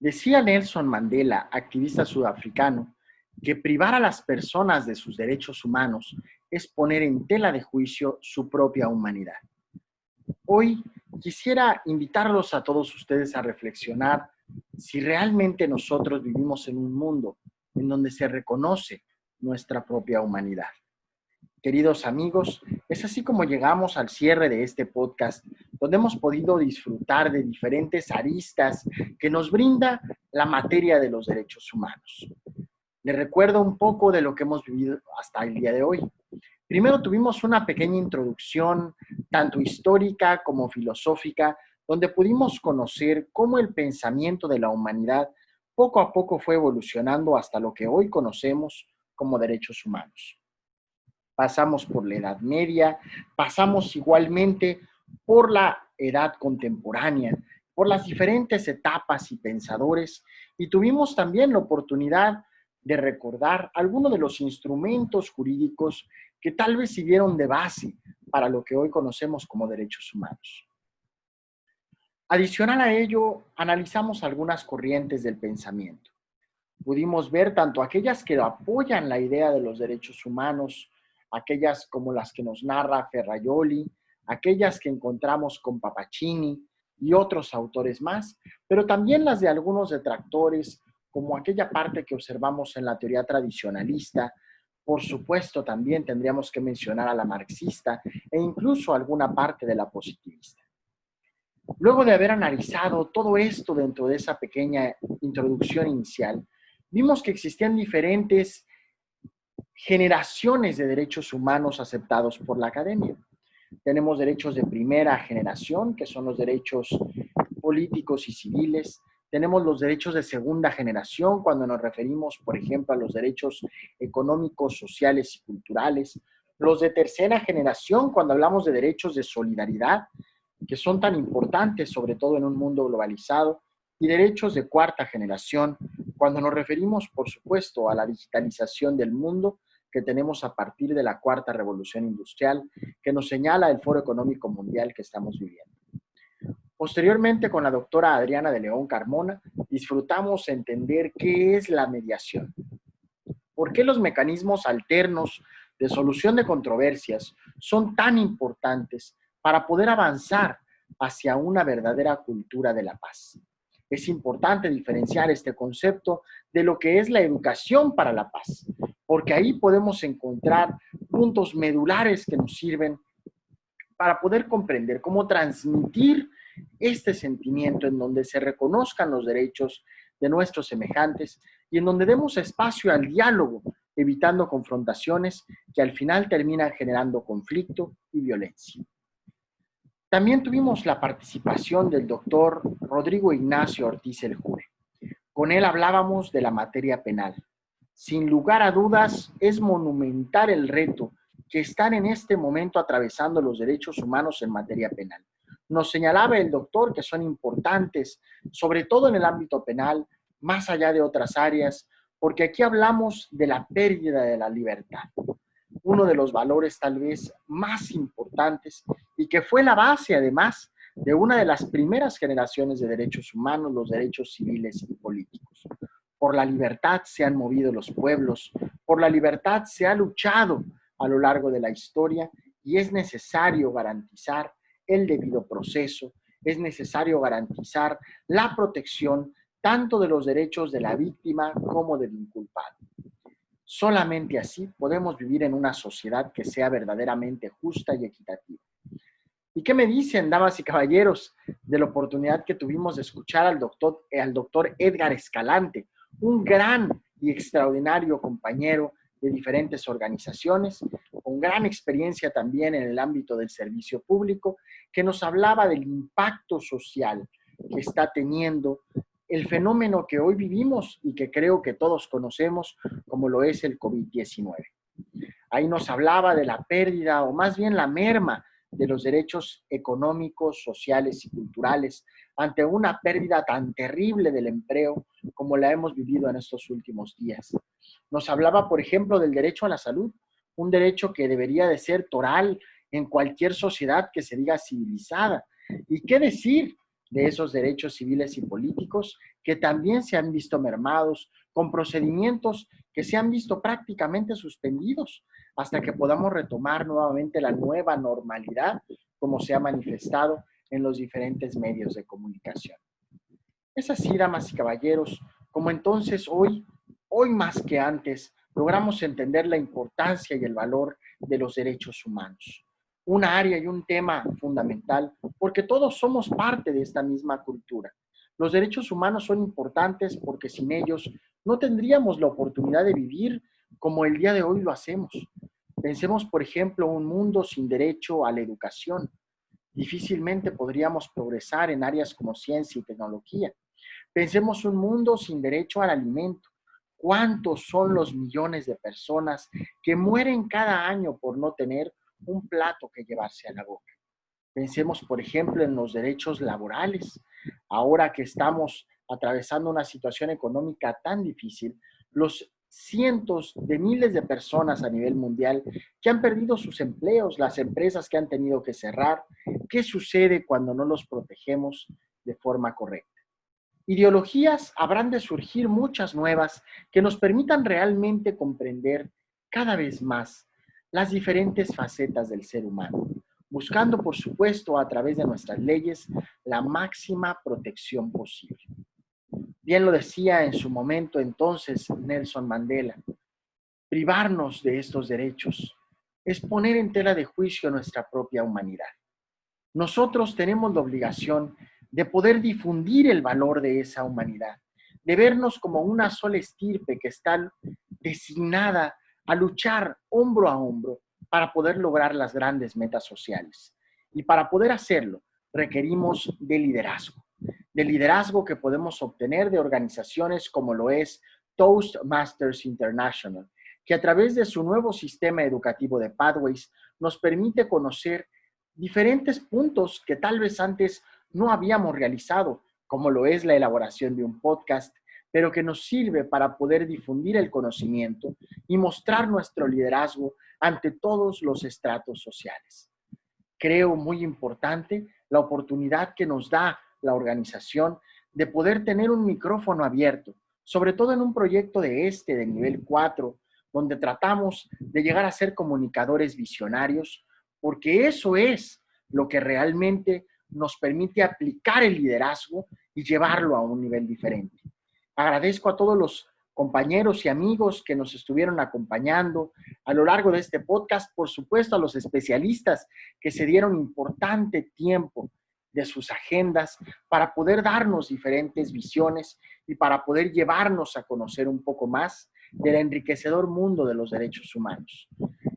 Decía Nelson Mandela, activista sudafricano, que privar a las personas de sus derechos humanos es poner en tela de juicio su propia humanidad. Hoy quisiera invitarlos a todos ustedes a reflexionar si realmente nosotros vivimos en un mundo en donde se reconoce nuestra propia humanidad. Queridos amigos, es así como llegamos al cierre de este podcast, donde hemos podido disfrutar de diferentes aristas que nos brinda la materia de los derechos humanos. Les recuerdo un poco de lo que hemos vivido hasta el día de hoy. Primero tuvimos una pequeña introducción, tanto histórica como filosófica, donde pudimos conocer cómo el pensamiento de la humanidad poco a poco fue evolucionando hasta lo que hoy conocemos como derechos humanos. Pasamos por la Edad Media, pasamos igualmente por la Edad Contemporánea, por las diferentes etapas y pensadores, y tuvimos también la oportunidad de recordar algunos de los instrumentos jurídicos que tal vez sirvieron de base para lo que hoy conocemos como derechos humanos. Adicional a ello, analizamos algunas corrientes del pensamiento. Pudimos ver tanto aquellas que apoyan la idea de los derechos humanos, aquellas como las que nos narra Ferrajoli, aquellas que encontramos con Papacini y otros autores más, pero también las de algunos detractores, como aquella parte que observamos en la teoría tradicionalista. Por supuesto, también tendríamos que mencionar a la marxista e incluso alguna parte de la positivista. Luego de haber analizado todo esto dentro de esa pequeña introducción inicial, vimos que existían diferentes generaciones de derechos humanos aceptados por la academia. Tenemos derechos de primera generación, que son los derechos políticos y civiles. Tenemos los derechos de segunda generación, cuando nos referimos, por ejemplo, a los derechos económicos, sociales y culturales. Los de tercera generación, cuando hablamos de derechos de solidaridad, que son tan importantes, sobre todo en un mundo globalizado. Y derechos de cuarta generación, cuando nos referimos, por supuesto, a la digitalización del mundo que tenemos a partir de la cuarta revolución industrial, que nos señala el Foro Económico Mundial que estamos viviendo. Posteriormente, con la doctora Adriana de León Carmona, disfrutamos entender qué es la mediación. ¿Por qué los mecanismos alternos de solución de controversias son tan importantes para poder avanzar hacia una verdadera cultura de la paz? Es importante diferenciar este concepto de lo que es la educación para la paz, porque ahí podemos encontrar puntos medulares que nos sirven para poder comprender cómo transmitir este sentimiento en donde se reconozcan los derechos de nuestros semejantes y en donde demos espacio al diálogo, evitando confrontaciones que al final terminan generando conflicto y violencia. También tuvimos la participación del doctor Rodrigo Ignacio Ortiz El Jure. Con él hablábamos de la materia penal. Sin lugar a dudas, es monumental el reto que están en este momento atravesando los derechos humanos en materia penal. Nos señalaba el doctor que son importantes, sobre todo en el ámbito penal, más allá de otras áreas, porque aquí hablamos de la pérdida de la libertad, uno de los valores tal vez más importantes y que fue la base además de una de las primeras generaciones de derechos humanos, los derechos civiles y políticos. Por la libertad se han movido los pueblos, por la libertad se ha luchado a lo largo de la historia y es necesario garantizar el debido proceso, es necesario garantizar la protección tanto de los derechos de la víctima como del inculpado. Solamente así podemos vivir en una sociedad que sea verdaderamente justa y equitativa. ¿Y qué me dicen, damas y caballeros, de la oportunidad que tuvimos de escuchar al doctor Edgar Escalante, un gran y extraordinario compañero de diferentes organizaciones, con gran experiencia también en el ámbito del servicio público, que nos hablaba del impacto social que está teniendo el fenómeno que hoy vivimos y que creo que todos conocemos como lo es el COVID-19. Ahí nos hablaba de la pérdida o más bien la merma de los derechos económicos, sociales y culturales ante una pérdida tan terrible del empleo como la hemos vivido en estos últimos días. Nos hablaba, por ejemplo, del derecho a la salud, un derecho que debería de ser toral en cualquier sociedad que se diga civilizada. ¿Y qué decir de esos derechos civiles y políticos que también se han visto mermados con procedimientos que se han visto prácticamente suspendidos hasta que podamos retomar nuevamente la nueva normalidad como se ha manifestado en los diferentes medios de comunicación. Es así, damas y caballeros, como entonces hoy más que antes, logramos entender la importancia y el valor de los derechos humanos. Un área y un tema fundamental, porque todos somos parte de esta misma cultura. Los derechos humanos son importantes porque sin ellos no tendríamos la oportunidad de vivir como el día de hoy lo hacemos. Pensemos, por ejemplo, un mundo sin derecho a la educación. Difícilmente podríamos progresar en áreas como ciencia y tecnología. Pensemos un mundo sin derecho al alimento. ¿Cuántos son los millones de personas que mueren cada año por no tener un plato que llevarse a la boca? Pensemos, por ejemplo, en los derechos laborales. Ahora que estamos atravesando una situación económica tan difícil, los cientos de miles de personas a nivel mundial que han perdido sus empleos, las empresas que han tenido que cerrar, ¿qué sucede cuando no los protegemos de forma correcta? Ideologías habrán de surgir muchas nuevas que nos permitan realmente comprender cada vez más las diferentes facetas del ser humano, buscando, por supuesto, a través de nuestras leyes, la máxima protección posible. Bien lo decía en su momento entonces Nelson Mandela, privarnos de estos derechos es poner en tela de juicio nuestra propia humanidad. Nosotros tenemos la obligación de poder difundir el valor de esa humanidad, de vernos como una sola estirpe que está designada a luchar hombro a hombro para poder lograr las grandes metas sociales. Y para poder hacerlo, requerimos de liderazgo que podemos obtener de organizaciones como lo es Toastmasters International, que a través de su nuevo sistema educativo de Pathways nos permite conocer diferentes puntos que tal vez antes no habíamos realizado, como lo es la elaboración de un podcast, pero que nos sirve para poder difundir el conocimiento y mostrar nuestro liderazgo ante todos los estratos sociales. Creo muy importante la oportunidad que nos da la organización de poder tener un micrófono abierto, sobre todo en un proyecto de nivel 4, donde tratamos de llegar a ser comunicadores visionarios, porque eso es lo que realmente nos permite aplicar el liderazgo y llevarlo a un nivel diferente. Agradezco a todos los compañeros y amigos que nos estuvieron acompañando a lo largo de este podcast, por supuesto a los especialistas que se dieron importante tiempo de sus agendas para poder darnos diferentes visiones y para poder llevarnos a conocer un poco más del enriquecedor mundo de los derechos humanos.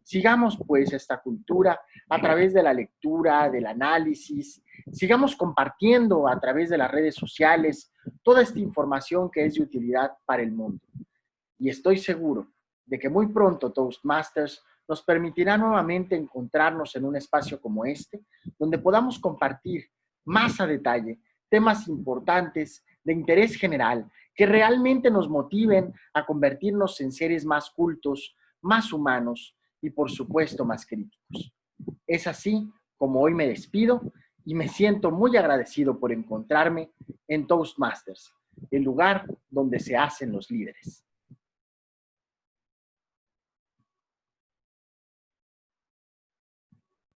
Sigamos pues esta cultura a través de la lectura, del análisis, sigamos compartiendo a través de las redes sociales toda esta información que es de utilidad para el mundo. Y estoy seguro de que muy pronto Toastmasters nos permitirá nuevamente encontrarnos en un espacio como este, donde podamos compartir más a detalle temas importantes de interés general que realmente nos motiven a convertirnos en seres más cultos, más humanos y por supuesto más críticos. Es así como hoy me despido y me siento muy agradecido por encontrarme en Toastmasters, el lugar donde se hacen los líderes.